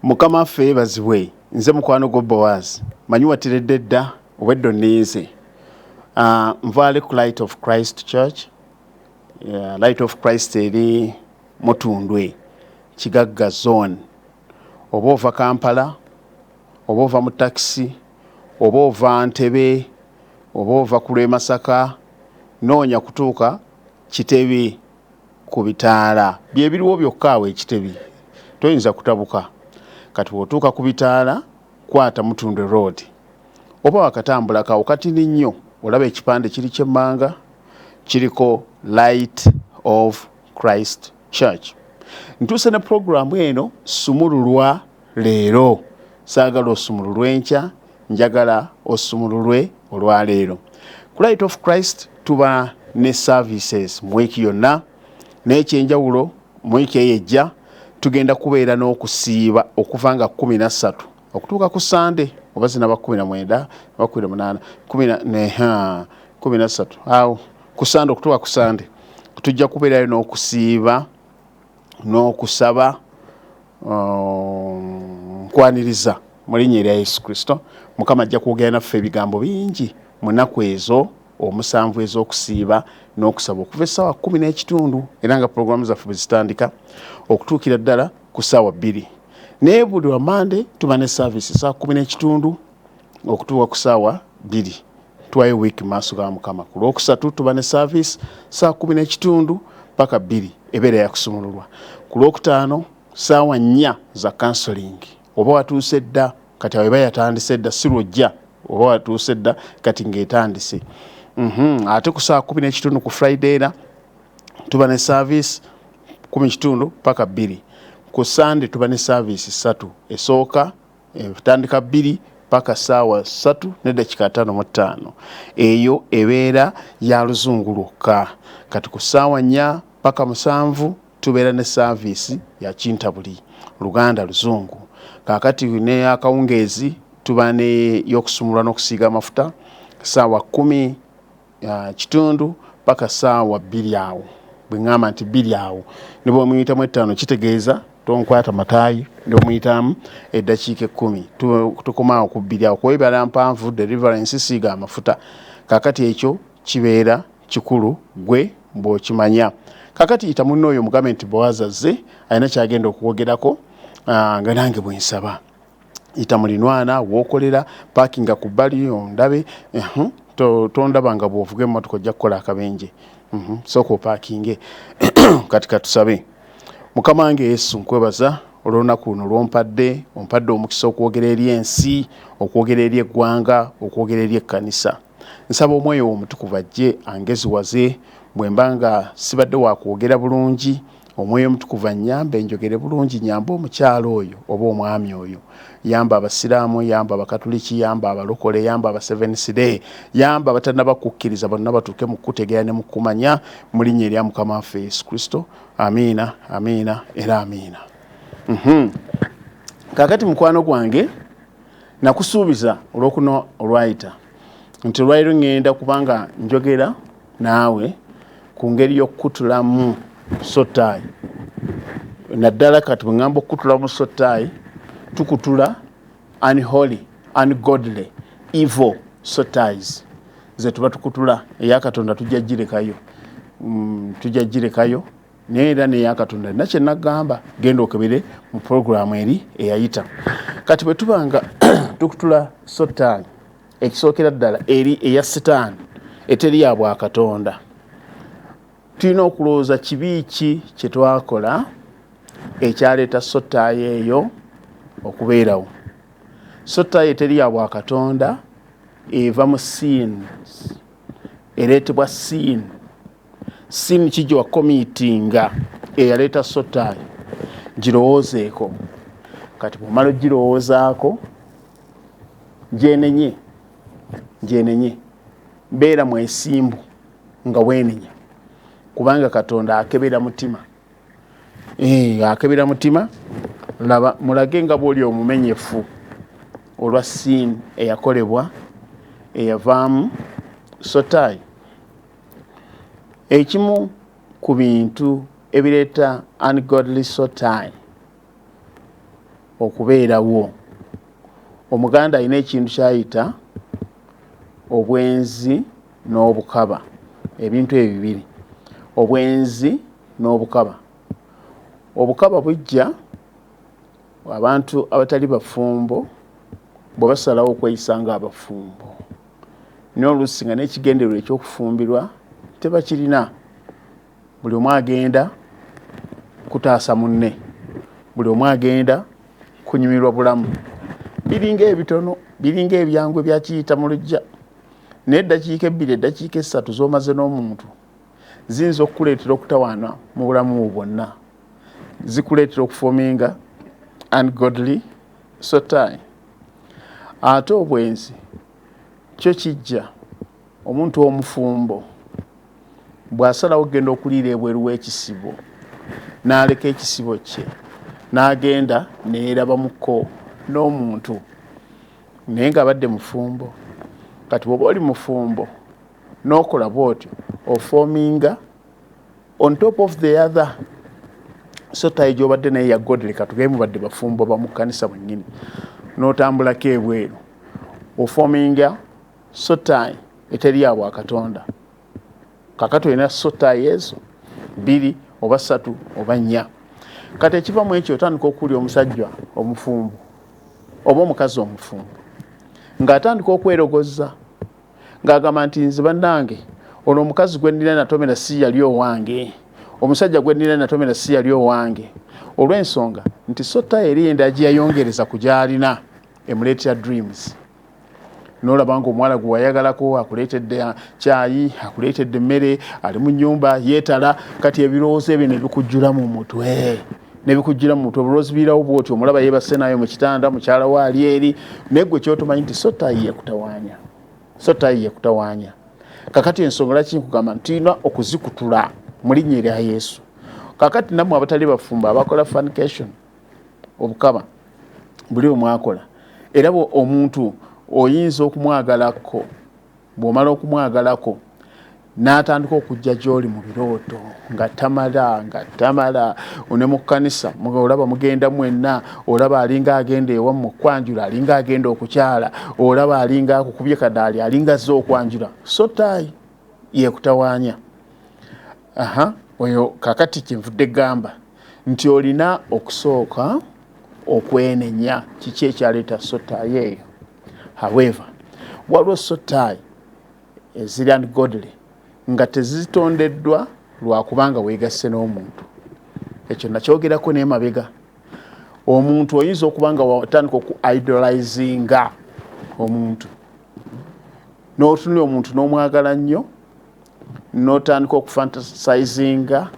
Mukama ffe bazibwe nze mukwano gwo Boaz manyi watiredde dda obweddo nniize nvaale ku Light of Christ Church. Light of Christ eri Mutundwe Kigagga Zone. Oba ova Kampala, oba ova mu taxi, oba ova Ntebe, oba ova ku lw'e Masaka, noonya kutuuka Kitebi ku bitaala byebiriwo byokka awo Ekitebi, toyinza kutabuka. Kati bw'otuuka ku bitaala kwata Mutundwe Road, oba wakatambula kawo katini nnyo olaba ekipande kiri kyemmanga kiriko Light of Christ Church. Ntuuse ne programu eno sumululwa leero, saagala osumululwe enkya, njagala osumululwe olwaleero. Ku Light of Christ tuba ne services mu wiiki yonna, n'ekyenjawulo mu wiiki eyo ejja tugenda kubeera n'okusiiba okuva nga 13 okutuuka ku Sande oba zinaba 19 oba 18 13 awo ku Sande okutuuka ku Sande tujja kubeerayo n'okusiiba n'okusaba nkwaniriza mu linnya erya Yesu Kristo. Mukama ajja kwogera naffe ebigambo bingi mu nnaku ezo 7 ez'okusiiba n'okusaba okuva essaawa 10:30 era nga pulogulaamu zaffe bwe zitandika okutuukira ddala ku ssaawa 2. Naye buli wa Mande tuba ne service essaawa 10:30 okutuuka ku ssaawa 2. Tuwayo wiiki maaso ga Mukama. Ku Lwokusatu tuba ne service ssaawa 10:30 paka 2 ebeera ya kusumululwa. Ku Lwokutaano ssaawa 4 za counseling. Oba watuuse dda kati awo eba yatandise dda si lwojja, oba watuuse dda kati ng'etandise. Ate ku ssaawa 10:30 ku Friday era tuba ne service 10:30 paka 2. Ku Sunday tuba ne service 3. Esooka etandika 2 paka ssaawa 3 n'eddakiika 55. Eyo ebeera ya luzungu lwokka. Kati ku ssaawa 4 paka 7 tubeera ne service ya Kintabuli Luganda Luzungu. Kaakati ne akawungeezi tuba ne y'okusumulwa n'okusiiga amafuta ssaawa 10:30 paka ssaawa 2 awo. Bwe ngamba nti 2 awo ne bw'omuyitamu 5 kitegeeza tonkwata mataayi, ne bw'omuyitamu eddakiika 10 tukomaawo ku 2 awo. Kwebala mpanvu deliverance siiga amafuta. Kaakati ekyo kibeera kikulu gwe bw'okimanya. Kaakati yita munno oyo mugambe nti Boaz azze alina kyagenda okwogerako nga nange bwe nsaba. Yita mulinwana w'okolera parkinga ku bbali ondabe, tondaba nga bw'ovuga emmotoka ojja kukola akabenje. Sooka opaakinge. Kati katusabe. Mukama wange Yesu nkwebaza olw'olunaku luno lw'ompadde, ompadde omukisa okwogera eri ensi, okwogera eri eggwanga, okwogera eri ekkanisa. Nsaba Omwoyo Omutukuvu ajje angeziwaze bwe mba nga sibadde wakwogera bulungi. Omwoyo Omutukuvu annyambe njogere bulungi, nyamba omukyalo oyo oba omwami oyo. Yamba Abasiraamu, yamba Abakatuliki, yamba abalokole, yamba aba Seventh Day, yamba abatannaba kukkiriza bonna batuuke mu kutegeera ne mu kumanya mu linnya erya Mukama waffe Yesu Kristo. Amiina, amiina era amiina. Kaakati mukwano gwange nakusuubiza olw'okuno olwayita nti lwaliro ŋŋenda kubanga njogera naawe ku ngeri y'okukutulamu sotaayi. Naddala kati bwe ŋŋamba okukutulamu sotaayi tukutula unholy, ungodly, evil sotais. Ze tuba tukutula eya Katonda tujja girekayo. Tujja girekayo naye era n'eya Katonda nina kye nagamba genda okebere mu programu eri eyayita. Kati bwe tubanga tukutula sotaayi ekisookera ddala eri eya Setaani eteri ya bwa Katonda, tulina okulowooza kibi ki kye twakola ekyaleeta sotaayi eyo okubeerawo. Sotaayi eteri ya bwa Katonda eva mu sins, ereetebwa sin. Sin kijjo wakomiitinga eyaleeta sotaayi, girowoozeeko. Kati bw'omala ogirowoozaako gyenenye, beera mwesimbu nga weenenya, kubanga Katonda akebera mutima. Akebera mutima. Laba mulage nga bw'oli omumenyefu olwa sin eyakolebwa eyavaamu sotaayi. Ekimu ku bintu ebireeta ungodly sotaayi okubeerawo. Omuganda alina ekintu kyayita obwenzi n'obukaba, ebintu ebibiri, obwenzi n'obukaba. Obukaba bujja abantu abatali bafumbo bwe basalawo okweyisa nga abafumbo, n'oluusi nga n'ekigendererwa ekyokufumbirwa tebakirina. Buli omu agenda kutaasa munne, buli omu agenda kunyumirwa bulamu. Biringa ebitono, biringa ebyangu ebyakiyita mu lujja, naye eddakiika 2 eddakiika 3 z'omaze n'omuntu ziyinza okukuleetera okutawaana mu bulamu bwonna, zikuleetera okufominga ungodly sotai. Ate obwenzi kyo kijja omuntu omufumbo bw'asalawo okugenda okuliira ebweru w'ekisibo, n'aleka ekisibo kye n'agenda neerabamuko n'omuntu naye ng'abadde mufumbo. Kati bw'oba oli mufumbo n'okola bw'otyo ofominga on top of the other sotai gy'obadde naye ya godly, katugemu badde bafumbo ba mu kkanisa bwennyini, n'otambulako ebweru ofominga sotai eteri ya bwakatonda. Kakati olina sotai ezo 2 oba 3 oba 4. Kati ekiva mu ekyo otandika okuwulira omusajja omufumbo oba omukazi omufumbo ng'atandika okwerogoza ng'agamba nti nze bannange ono omukazi gwe nnina natomera si yali owange, omusajja gwe nnina natomera si yali owange, olw'ensonga nti sotai eri endagi yayongereza ku gy'alina emuleetera dreams. N'olaba ng'omuwala gwe wayagalako akuleetedde caayi, akuleetedde emmere, ali mu nnyumba yeetala. Kati ebirowoozo ebyo ne bikujjula mu mutwe, obuloozi biirawo bw'otyo, omulaba yeebase nayo mu kitanda, mukyala we ali eri, naye gwe ky'otomanyi nti sotai yakutawaanya. Kakati ensonga lwaki nkugamba nti tulina okuzikutula mu linnya erya Yesu. Kakati nammwe abatali bafumba abakola fornication, obukaba buli omu akola, era omuntu oyinza okumwagalako, bw'omala okumwagalako n'atandika okujja gy'oli mu birooto nga tamala ne mu kkanisa olaba mugenda mwenna, olaba alinga agenda ewammwe okwanjula, alinga agenda okukyala, olaba alinga akukubye kadaali, alinga azze okwanjula. Sotai yekutawaanya. Oyo kakati kyenvudde gamba nti olina okusooka okwenenya kiki ekyaleeta sotai eyo. However, waliwo sotai eziri ungodly nga tezitondeddwa lwakubanga weegasse n'omuntu. Ekyo nakyogerako n'emabega. Omuntu oyinza okuba nga watandika oku-idolizinga omuntu, n'otunula omuntu n'omwagala nnyo, n'otandika okufantasizinga,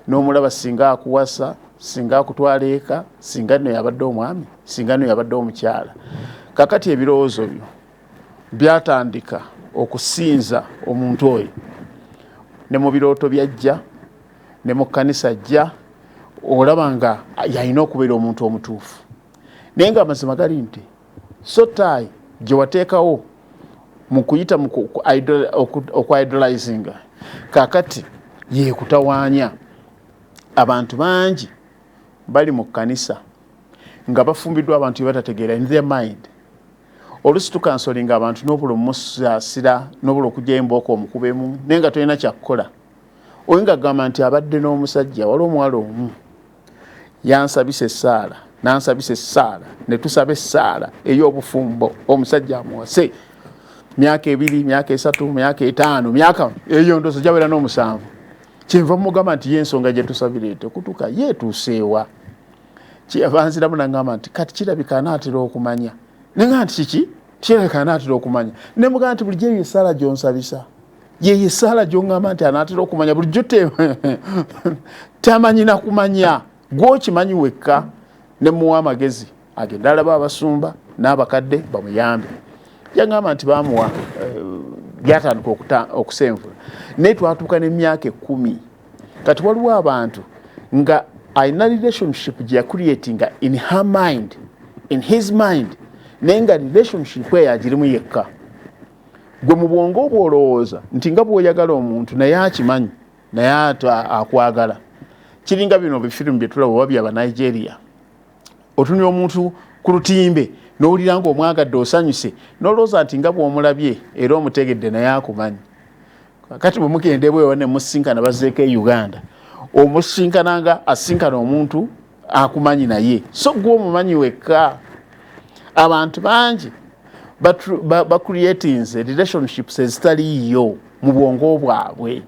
n'omulaba singa akuwasa, singa akutwala eka, singa nno yabadde omwami, singa nno yabadde omukyala. Kakati ebirowoozo byo byatandika okusinza omuntu oyo, ne mu birooto byajja, ne mu kkanisa ajja, olaba nga yalina okubeera omuntu omutuufu. Naye nga amazima gali nti sotai gye wateekawo mu kuyita mu okwa-idolizinga kakati yeekutawaanya. Abantu bangi bali mu kkanisa nga bafumbiddwa abantu bye batategeera in their mind. Oluusi tukansolinga abantu n'obula omusaasira, n'obula okujja embooko omukubemu, naye nga tolina kyakukola. Oyinza kugamba nti abadde n'omusajja, waliwo omuwala omu yansabisa essaala, n'ansabisa essaala, ne tusaba essaala ey'obufumbo, omusajja amuwase myaka 2, myaka 3, myaka 5, myaka eyo ndowooza gyawera n'7. Kyenva mugamba nti y'ensonga gye tusabira tekutuuka, yeetuuseewa. Kyeyava anziramu n'agamba nti kati kirabika anaatera okumanya. Nenga nti kiki? Kirabika anaatera okumanya. Ne mugamba nti bulijjo eyo essaala gy'onsabisa, ye essaala gy'oŋŋamba nti anaatera okumanya, bulijjo tamanyi na kumanya, gw'okimanyi wekka. Ne muwa amagezi agenda alaba abasumba n'abakadde bamuyambe. Yaŋŋamba nti baamuwa byatandika okusenvula, naye twatuuka n'emyaka 10. Kati waliwo abantu nga alina relationship gye yakuliyetinga in her mind, in his mind, naye nga relationship eyo agirimu yekka. Gwe mu bwongo obwo olowooza nti nga bw'oyagala omuntu naye akimanyi, naye akwagala. Kiringa bino bifirimu bye tulaba oba byaba Nigeria. otunye omuntu ku lutimbe n'owulira nga omwagadde osanyuse n'olowooza nti nga bw'omulabye era omutegedde naye akumanyi. Kati bwe mugende bwewa ne musinkana bazzeeko e Uganda, omusinkana nga asinkana omuntu akumanyi naye, so gwe omumanyi wekka. Abantu bangi creating relationships ezitaliiyo mu bwongo bwabwe.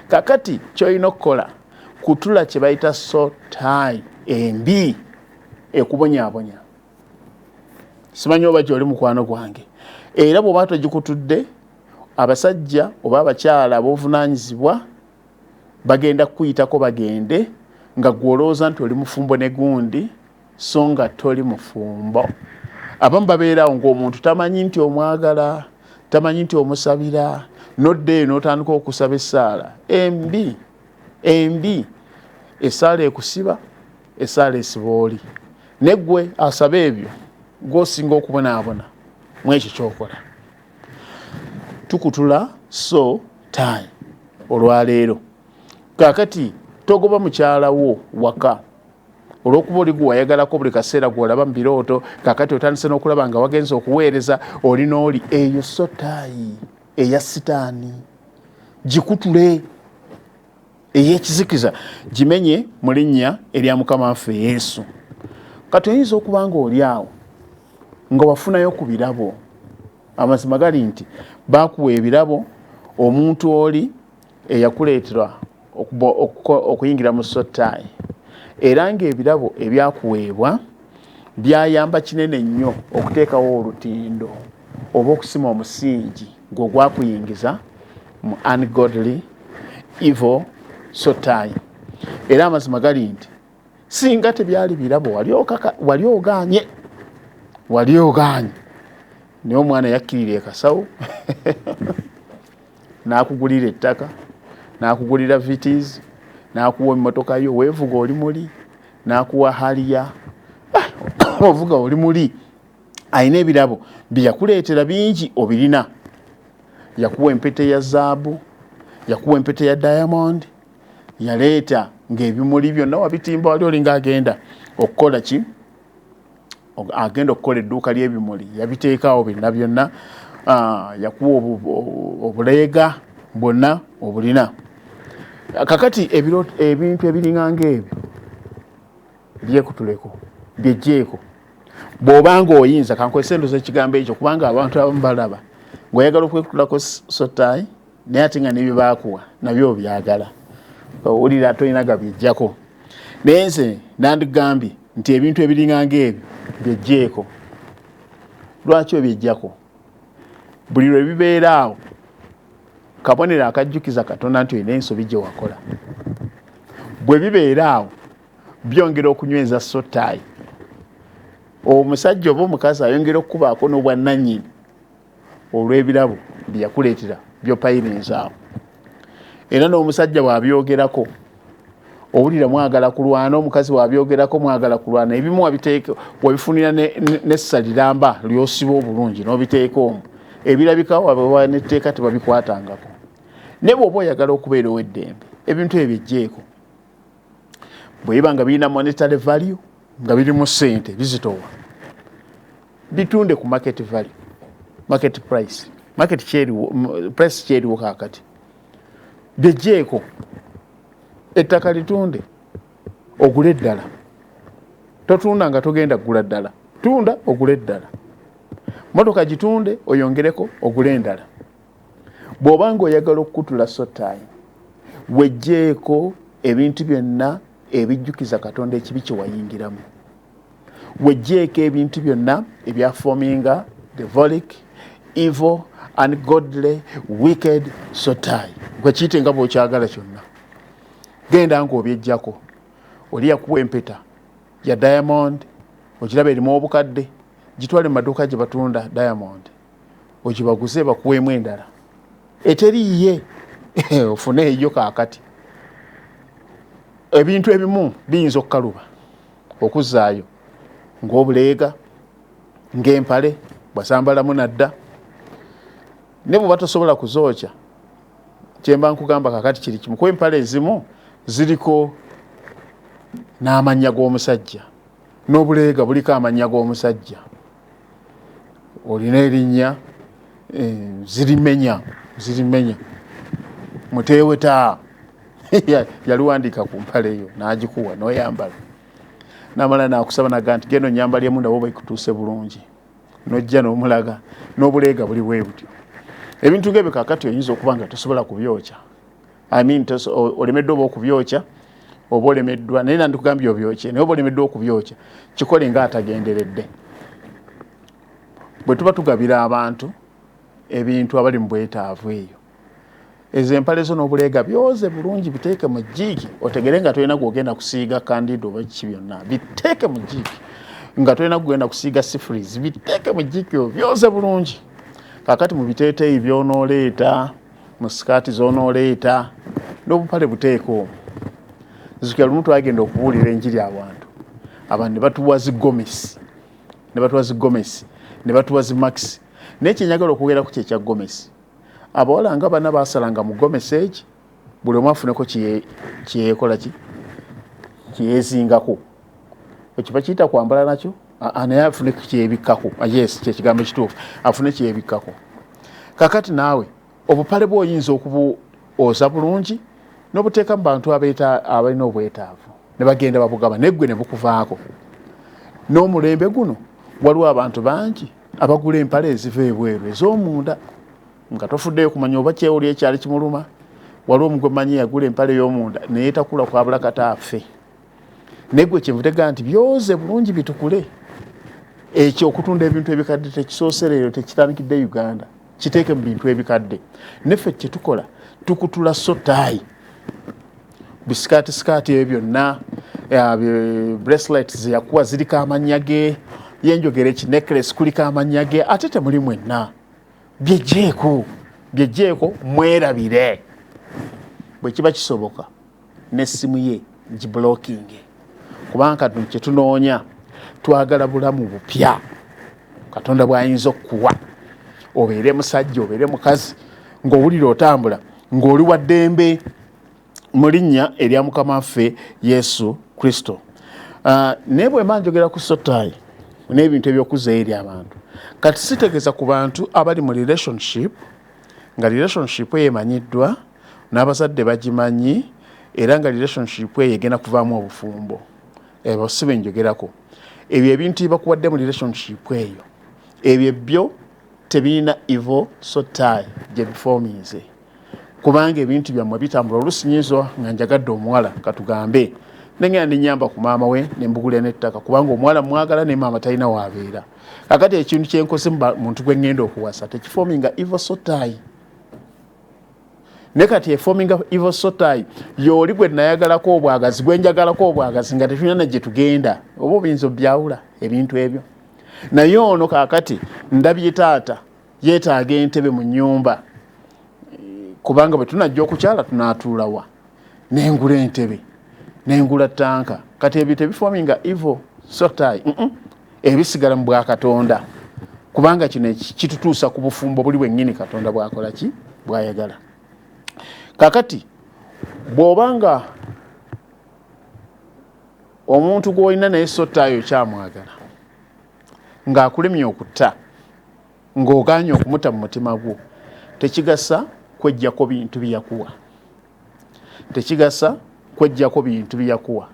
Kakati ky'olina okukola kutula kye bayita soul tie embi ekubonyaabonya. Simanyi oba gy'oli mukwano gwange. Era bw'oba togikutudde, abasajja oba abakyala ab'obuvunaanyizibwa bagenda kukuyitako bagende nga gw'olowooza nti oli mufumbo ne gundi, so nga toli mufumbo. Abamu babeerawo ng'omuntu tamanyi nti omwagala, tamanyi nti omusabira, noddeeyo n'otandika okusaba essaala embi. Essaala ekusiba, essaala esiba oli. Neggwe asaba ebyo gw'osinga okubonaabona mu ekyo ky'okola. Tukutula so tie olwaleero. Kaakati togoba mukyala wo waka olw'okuba oli gwe wayagalako buli kaseera gw'olaba mu birooto, kaakati otandise n'okulaba nga wagenza okuweereza oli n'oli. Eyo so tie eya sitaani. Gikutule ey'ekizikiza gimenye mu linnya erya Mukama waffe Yesu. Kati oyinza okuba nga oli awo nga wafunayo ku birabo. Amazima gali nti baakuwa ebirabo, omuntu oli eyakuleetera okuyingira mu so tie, era ng'ebirabo ebyakuweebwa byayamba kinene nnyo okuteekawo olutindo oba okusima omusingi gw'ogwakuyingiza mu ungodly evil so tie. Era amazima gali nti singa tebyali birabo wali ogaanye naye omwana yakkirira ekasawo n'akugulira ettaka, n'akugulira vitis, n'akuwa emmotoka yo weevuga oli muli, n'akuwa haliya ovuga oli muli. Ayina ebirabo bye yakuleetera bingi obirina. Yakuwa empete ya zaabu, yakuwa empete ya diamond, yaleeta ng'ebimuli byonna wabitimba. Wali olinga agenda okukola ki? Agenda okukola edduuka ly'ebimuli, yabiteekaawo byonna. Yakuwa obuleega bwonna obulina. Kakati ebintu ebiringa ng'ebyo byekutuleko, byeggyeko. Bw'obanga oyinza, kankozesa endoozi ekigambo ekyo kubanga abantu abamu balaba ng'oyagala okwekutulako so tie naye ate nga n'ebyo baakuwa nabyo obyagala. Owulira tolina gabyeggyako. Naye nze nandigambye nti ebintu ebiringa ng'ebyo byeggyeko. Lwaki obyeggyako? Buli lwe bibeera awo kabonero akajjukiza Katonda nti olina ensobi gye wakola. Bwe bibeera awo byongera okunyweza so tie. Omusajja oba omukazi ayongera okukubaako n'obwannannyini olw'ebirabo bye yakuleetera by'opayirinza awo. Era n'omusajja bw'abyogerako owulira mwagala kulwana, omukazi bw'abyogerako mwagala kulwana, ebimu wabifunira n'essaliramba ly'osiba obulungi n'obiteeka omwo. Ebirabika wabwe n'etteeka tebabikwatangako. Ne bw'oba oyagala okubeera ow'eddembe, ebintu ebyo byeggyeko. Bwe biba nga birina monetary value, nga birimu ssente bizitowa, bitunde ku market value, market price. Market price kyeriwo kaakati. Byeggyeko. Ettaka litunde ogule eddala. Totunda nga togenda kugula ddala. Tunda ogule eddala. Motoka gitunde oyongereko ogule endala. Bw'obanga oyagala okukutula so tie, weggyeko ebintu byonna ebijjukiza Katonda ekibi kye wayingiramu. Weggyeko ebintu byonna ebyaforminga diabolic, evil, ungodly, wicked so tie. Gwe kiyite nga bw'okyagala kyonna. Genda ng'obyeggyako. Oli yakuwa empeta ya diamond, ogiraba erimu obukadde, gitwale mu maduuka gye batunda diamond, ogibaguze bakuweemu endala eteriiye ofune eyo kaakati. Ebintu ebimu biyinza okukaluba okuzzaayo ng'obuleega, ng'empale bwasambalamu nadda, ne bwe batosobola kuzookya. Kyemba nkugamba kaakati kiri kimu, kuba empale ezimu ziriko n'amannya g'omusajja, n'obuleega buliko amannya g'omusajja olina erinnya zirimenya muteeweta yaliwandiika ku mpale eyo n'agikuwa n'oyambala n'amala n'akusaba naga nti genda onyambalyemu nabo baikutuuse bulungi n'ojja n'omulaga n'obuleega buli bwe butyo. Ebintu ng'ebyo kaakati oyinza okuba nga tosobola kubyokya. Olemeddwa oba okubyokya oba olemeddwa naye nandikugambye obyokye naye oba olemeddwa okubyokya kikole nga atagenderedde. Bwe tuba tugabira abantu ebintu abali mu bwetaavu eyo ezo empale zo n'obuleega byoze bulungi biteeke mu jjiiki otegere nga tolina gwogenda kusiiga kandido oba kiki byonna biteeke mu jjiiki nga tolina kugenda kusiiga sifurizi biteeke mu jjiiki byoze bulungi. Kakati mu biteeteeyi by'onooleeta mu sikaati z'onooleeta n'obupale buteeke omwo. Zikya lumu twagenda okubuulira enjiri abantu ne batuwa zigomesi ne batuwa zimakisi naye kyenyagala okwogera ku kyekya gomesi abawala nga bana basalanga mu gomesi egi buli omu afuneko kiyeekola kiyeezingako ekiba kiyita kwambala nakyo naye afune kyebikkako. Yes, kyekigambo ekituufu afune kyebikkako. Kakati naawe obupale bw'oyinza okubuoza bulungi n'obuteeka mu bantu abalina obwetaavu ne bagenda babugaba neggwe ne bukuvaako. N'omulembe guno waliwo abantu bangi abagula empale eziva ebweru ez'omunda nga tofuddeyo kumanya oba kyewuli ekyali kimuluma. Waliwo omugwe manyi yagula empale ey'omunda naye takula kwabula kata afe. Neggwe kyenvudega nti byoze bulungi bitukule. Ekyo okutunda ebintu ebikadde tekisoosereyo tekitandikidde Uganda kiteeke mu bintu ebikadde. Neffe kye tukola tukutula sotaayi bisikaati ebyo byonna bracelets zeyakuwa ziriko amannya ge yenjogera ekinecklace kuliko amannya ge ate temuli mwenna byejjeeko mwerabire bwe kiba kisoboka n'essimu ye giblockinge kubanga kye tunoonya twagala bulamu bupya Katonda bw'ayinza okukuwa obeere musajja obeere mukazi ng'owulira otambula ng'oli wa ddembe mu linnya erya Mukama waffe Yesu Kristo. Naye bwe mba njogera ku sotaayi n'ebintu eby'okuzza eri abantu kati sitegeeza ku bantu abali mu relationship nga relationship eyo emanyiddwa n'abazadde bagimanyi era nga relationship eyo egenda kuvaamu obufumbo. Ebyo si bye njogerako. Ebyo ebintu bakuwadde mu relationship eyo ebyo byo tebirina evil sotaayi gye biforminze kubanga ebintu byammwe bitambula. Oluusi nyinza nga njagadde omuwala katugambe nengenda nenyamba ku maama we nembugula n'ettaka kubanga omuwala mwagala ne maama talina waabeera. Kakati ekintu kyenkoze muntu gwe ngenda okuwasa tekiforminga evil sotaayi. Ne kati eforminga evil sotaayi y'oli gwe nayagalako obwagazi gwe njagalako obwagazi nga tetulina na gye tugenda oba obiyinza obyawula ebintu ebyo. Naye ono kaakati ndabye taata yeetaaga entebe mu nnyumba kubanga bwe tunajja okukyala tunaatuulawa nengula entebe nengula ttanka kati ebyo tebiforminga evil sotaayi ebisigala mu bwa Katonda kubanga kino kitutuusa ku bufumbo buli bwennyini Katonda bwakola ki bwayagala. Kakati bw'obanga omuntu gw'olina naye sotaayi kyamwagala ng'akulemye okutta ng'ogaanye okumuta mu mutima gwo tekigasa kwejjako bintu byeyakuwa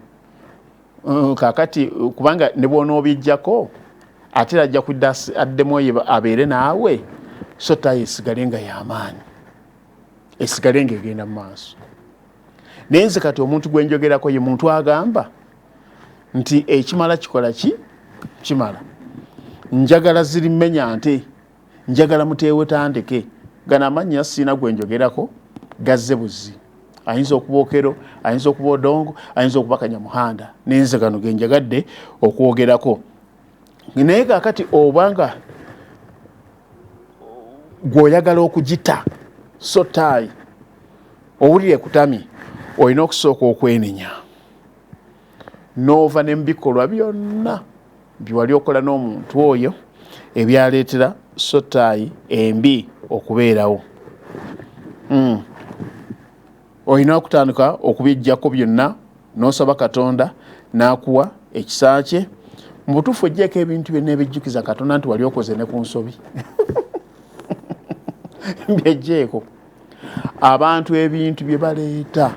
kakati kubanga ne bw'onoobijjako ate ajja kudda addemu oyo abeere naawe sotaayi esigale nga y'amaanyi esigale ng'egenda mu maaso. Naye nze kati omuntu gwe njogerako ye muntu agamba nti ekimala kikola kimala. Njagala zirimenya nte njagala muteeweta ndeke gana amannya sina gwe njogerako gazze buzi ayinza okuba Okero ayinza okuba Odongo ayinza okuba Kanyamuhanda nenze gano ge njagadde okwogerako. Naye kakati obanga gw'oyagala okugita sotaayi owulire kutami olina okusooka okwenenya n'ova n'ebikolwa byonna byewali okola n'omuntu oyo ebyaleetera sotaayi embi okubeerawo. Olina okutandika okubijjako byonna n'osaba Katonda n'akuwa ekisa kye Mubutuufu ojjeko ebintu byonna ebijjukiza Katonda nti wali okoze ne ku nsobi. Byejjeeko. Abantu ebintu bye baleeta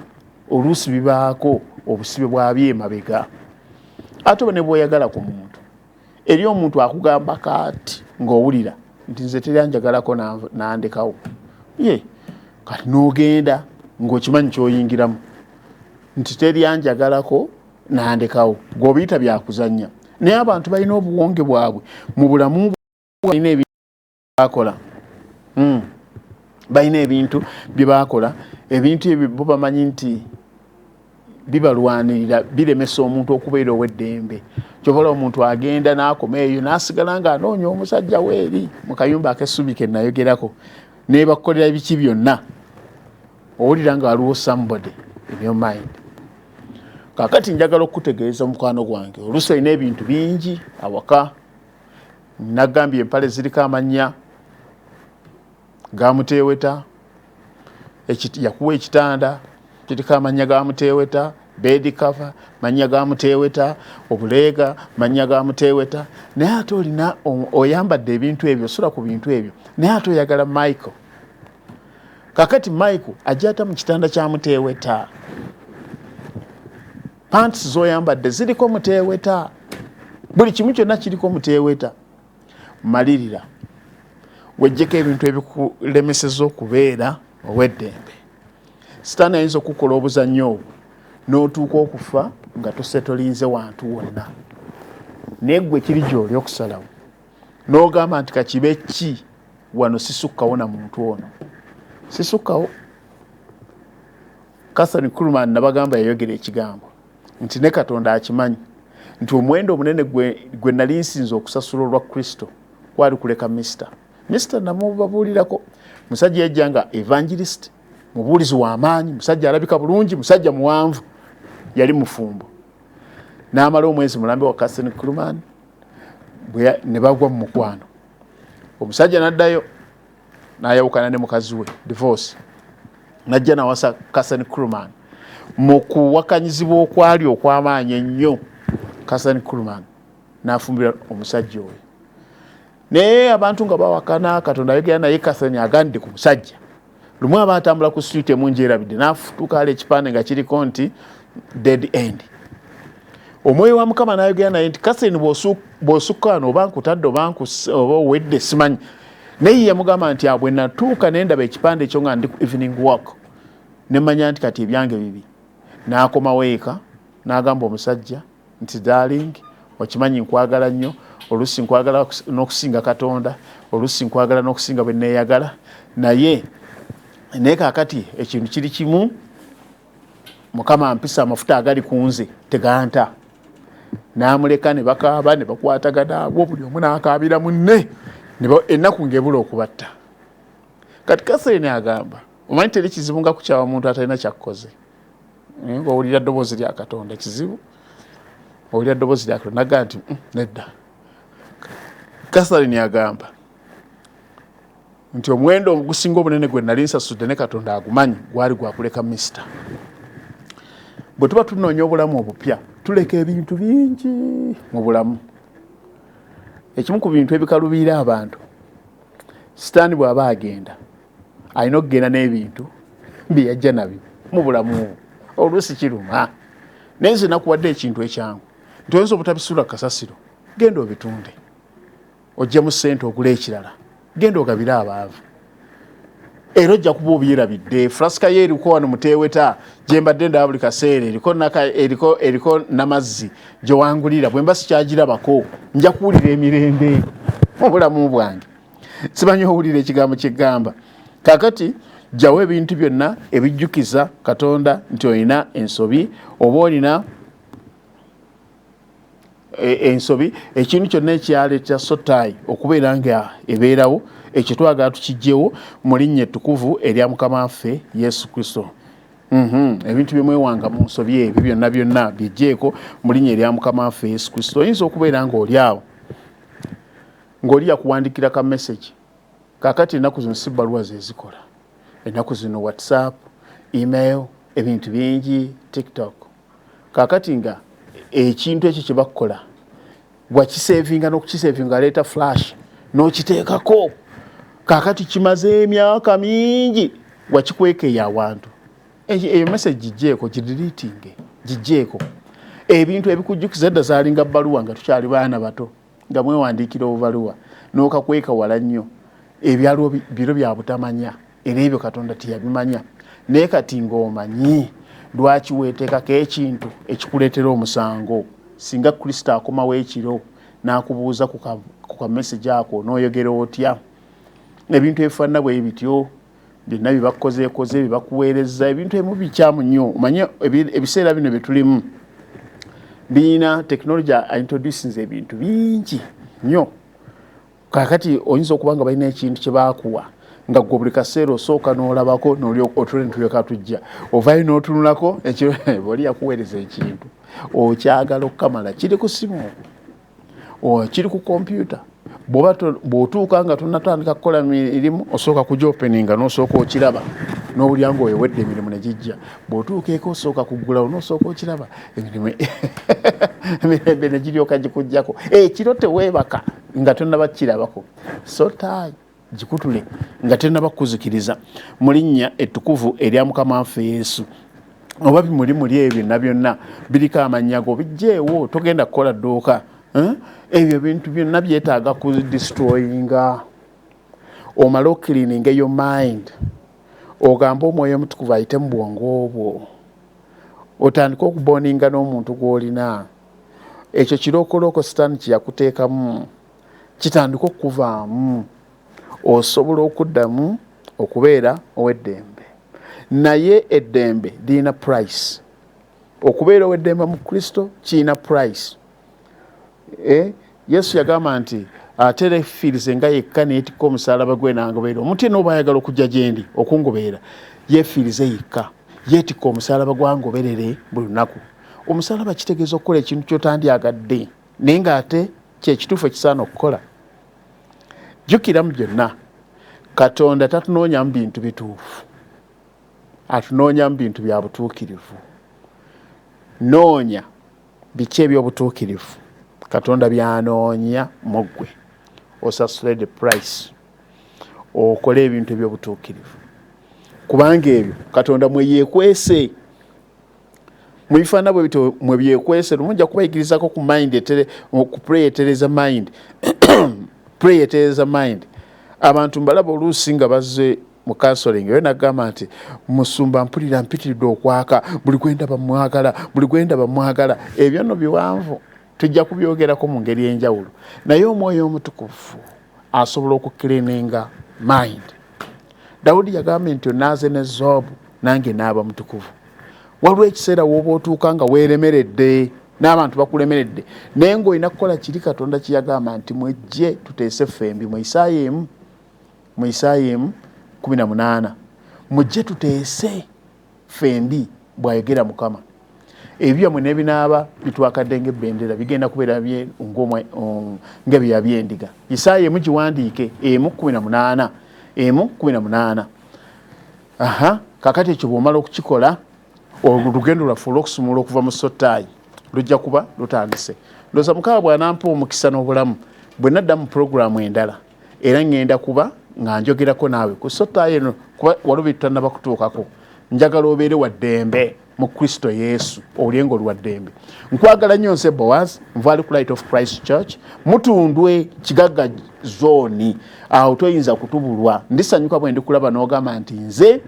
oluusi bibaako obusibe bwabyo emabega. Ate ne bw'oyagala ku muntu. Eri omuntu akugamba kaati ng'owulira nti nze teryanjagalako nandekawo. Ye, kati n'ogenda ng'okimanyi ky'oyingiramu nti teryanjagalako nandekawo. Gw'obiyita byakuzannya. Naye abantu balina obuwonge bwabwe mu bulamu balina ebintu bakola. Balina ebintu bye bakola. Ebintu ebyo bo bamanyi nti bibalwanirira biremesa omuntu okubeera ow'eddembe. Kyobola omuntu agenda n'akoma eyo n'asigala ng'anoonya omusajja weeri mu kayumba ak'essubi ke nayogerako n'ebakolera ebiki byonna. Owulira nga waliwo somebody in your mind. Kakati njagala okutegeeza mukwano gwange oluusi olina ebintu bingi awaka. Nagambye empale ziriko amannya ga Muteeweta, yakuwa ekitanda kiriko amannya ga Muteeweta, bed cover mannya ga Muteeweta, obuleega mannya ga Muteeweta. Naye ate olina oyambadde ebintu ebyo, osula ku bintu ebyo, naye ate oyagala Michael. Kakati Michael ajjata mu kitanda kya Muteeweta. Pants zoyambadde ziriko Muteeweta. Buli kimu kyonna kiriko Muteeweta. Malirira. Wejjeko ebintu ebikulemeseza okubeera ow'eddembe. Sitaani ayinza okukola obuzannyo obwo n'otuuka okufa nga tosetolinze wantu wonna. Naye ggwe kiri gy'oli okusalawo n'ogamba nti kakibe ki wano sisukkawo na muntu ono. Sisukkawo. Catherine Kuhlman nabagamba yayogera ekigambo nti ne Katonda akimanyi nti omuwendo omunene gwe nali nsinze okusasula olwa Kristo kwali kuleka Mr. namubabuulirako musajja yajja nga evangelist, mubuulizi w'amaanyi, musajja alabika bulungi, musajja muwanvu, yali mufumbo. N'amala omwezi mulambe wa Catherine Kuhlman ne bagwa mu mukwano. Omusajja n'addayo n'ayawukana ne mukazi we, divorce. Najja nawasa Catherine Kuhlman. Mu kuwakanyizibwa okwali okw'amaanyi ennyo, Catherine Kuhlman n'afumbira omusajja oyo. Naye abantu nga bawakana, Katonda ayogera naye Catherine agandde ku musajja. Lumu aba atambula ku street emungi erabidde n'afutuka ali ekipande nga kiriko nti dead end. Omwoyo wa Mukama n'ayogera naye nti Catherine bw'osukkaano oba nkutadde oba owedde simanyi. Naye yamugamba nti bwe natuuka ne ndaba ekipande ekyo nga ndi ku evening walk ne mmanya nti kati ebyange bibi. N'akomawo eka n'agamba omusajja nti darling, okimanyi nkwagala nnyo, oluusi nkwagala n'okusinga Katonda, oluusi nkwagala n'okusinga bwe neeyagala, naye kaakati ekintu kiri kimu, Mukama ampisa amafuta agali ku nze teganta. N'amuleka ne bakaaba ne bakwatagana abo, buli omu n'akaabira munne, ennaku ng'ebula okubatta. Kati Catherine agamba omanyi teri kizibu nga kukyawa omuntu atalina kyakkoze. Ng'owulira ddoboozi lya Katonda kizibu. Owulira ddoboozi lya Katonda naga nti nedda. Catherine agamba nti omuwendo ogusinga obunene gwe nali nsasudde ne Katonda agumanyi gwali gwakuleka Mr. Bwe tuba tunoonya obulamu obupya tuleka ebintu bingi mu bulamu. Ekimu ku bintu ebikalubiira abantu, Sitaani bw'aba agenda alina okugenda n'ebintu bye yajja nabyo mu bulamu. Oluusi kiruma. Naye nze nakuwadde ekintu ekyangu nti oyinza obutabisuula kasasiro, genda obitunde, ojjamu ssente ogula ekirala, genda ogabire abaavu. Era ojja kuba obyerabidde. Flasika ye eriko wano Muteeweta gye mbadde ndaba buli kaseera, eriko n'amazzi gye wangulira. Bwe mba sikyagirabako nja kuwulira emirembe mu bulamu bwange. Simanyi owulira ekigambo kye ggamba. Kaakati jjawo ebintu byonna ebijjukiza Katonda nti olina ensobi oba olina ensobi. Ekintu kyonna ekyaleeta Sotayi okubeera nga ebeerawo, ekyo twagala tukijjewo mu linnya ettukuvu erya Mukama waffe Yesu Kristo. Ebintu bye mwewanga mu nsobi ebyo byonna byonna bijjeeko mu linnya erya Mukama waffe Yesu Kristo. Oyinza okubeera ng'oli awo ng'oli yakuwandikira ka message. Kaakati ennaku zino si bbaluwa ze zikola. Ennaku zino WhatsApp, email, ebintu bingi, TikTok. Kaakati nga ekintu ekyo kye bakukola wakisevinga n'okukisevinga aleeta flash n'okiteekako kakati kimaze emyaka mingi wakikwekeye awantu eyo message gijjeeko gideleting gijjeeko ebintu ebikujjukiza edda zaalinga bbaluwa nga tukyali baana bato nga mwewandiikira obubaluwa n'okakweka wala nnyo ebyaliwo biro bya butamanya era ebyo Katonda tiyabimanya naye kati ng'omanyi lwaki weeteekako ekintu ekikuleetera omusango singa Kristo akomawo ekiro n'akubuuza ku kamessage ako n'oyogera otya ebintu ebifaanana bwe bityo byonna bibakozeekoze bibakuweereza ebintu ebimu bikyamu nnyo omanye ebiseera bino bye tulimu birina technology introducing ebintu bingi nnyo kakati oyinza okuba nga balina ekintu kye baakuwa nga gwe buli kaseera osooka n'olabako otule ntuleka tujja ovaayo n'otunulako ekiro boli yakuweereza ekintu okyagala okukamala kiri ku simu kiri ku kompyuta bw'otuuka nga tonatandika kukola mirimu osooka kuja openinga n'osooka okiraba n'obulya ng'owewedde emirimu ne gijja bw'otuuka eka osooka kuggulawo n'osooka okiraba emirembe ne giryoka gikujjako ekiro teweebaka nga tonnaba kirabako sotayi gikutule nga tennaba kukuzikiriza mu linnya ettukuvu erya Mukama waffe Yesu oba bimuli ebyo byonna biriko amannya go bijjeewo togenda kukola dduuka ebyo bintu byonna byetaaga ku destroyinga omala okiliininga eyo mind ogamba omwoyo omutukuvu ayite mu bwongo obwo otandika okuboninga n'omuntu gw'olina ekyo kirookolooko sitaani kyeyakuteekamu kitandika okuvaamu osobola okuddamu okubeera ow'eddembe naye eddembe lirina price okubeera ow'eddembe mu Kristo kirina price Yesu yagamba nti aterefiirize nga yekka neyetikka omusaalaba gwe nangoberera omuntu yenna oba ayagala okujja gye ndi okungoberera yeefiirize yekka yeetikka omusaalaba gwangoberere buli lunaku omusaalaba kitegeeza okukola ekintu ky'otandyagadde naye ng'ate kyekituufu ekisaana okukola jjukiramu byonna Katonda tatunoonyamu bintu bituufu atunoonyamu bintu bya butuukirivu noonya biki eby'obutuukirivu Katonda byanoonya mu ggwe osasule the price okole ebintu eby'obutuukirivu kubanga ebyo Katonda mwe yeekwese mu bifaanana bwe bityo mwe byekwese lumujja kubayigirizako ku mind ku pray etereza mind pray etereza mind abantu mbalaba oluusi nga bazze mu counseling yo nagamba nti musumba mpitiridde okwaka buli gwenda bamwagala ebyo nno biwanvu tujja kubyogerako mu ngeri enjawulo naye omwoyo omutukuvu asobola okukirininga mind Dawudi yagambye nti onaaze ne Zoobu nange naaba mutukuvu waliwo ekiseera wooba otuuka nga weeremeredde n'abantu bakulemeredde naye ng'olina kukola kiri Katonda kiyagamba nti mwejje tuteese ffembi mu Isaya 18 mujje tuteese ffembi bw'ayogera Mukama ebyo byammwe n'ebinaaba bitwakadde ng'ebbendera bigenda kubeera ng'ebyoya by'endiga Isaya giwandiike 18 kakati ekyo bw'omala okukikola olugendo lwaffe olw'okusumula okuva mu sotayi lujja kuba lutandise ndowooza Mukama bw'anampa omukisa n'obulamu bwe nadda mu puroguramu endala era ngenda kuba nga njogerako naawe ku sotayi eno kuba waliwo bye tutannaba kutuukako njagala obeere wa ddembe mu Kristo Yesu olyengo lwa ddembe nkwagala nnyo nse Boaz nvaali ku Light of Christ Church mutundwe Kigagga zooni awo toyinza kutubulwa ndisanyuka bwe ndikulaba n'ogamba nti nze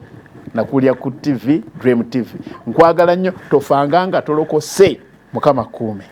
nakulya ku TV Dream TV nkwagala nnyo tofanga nga tolokose Mukama kuume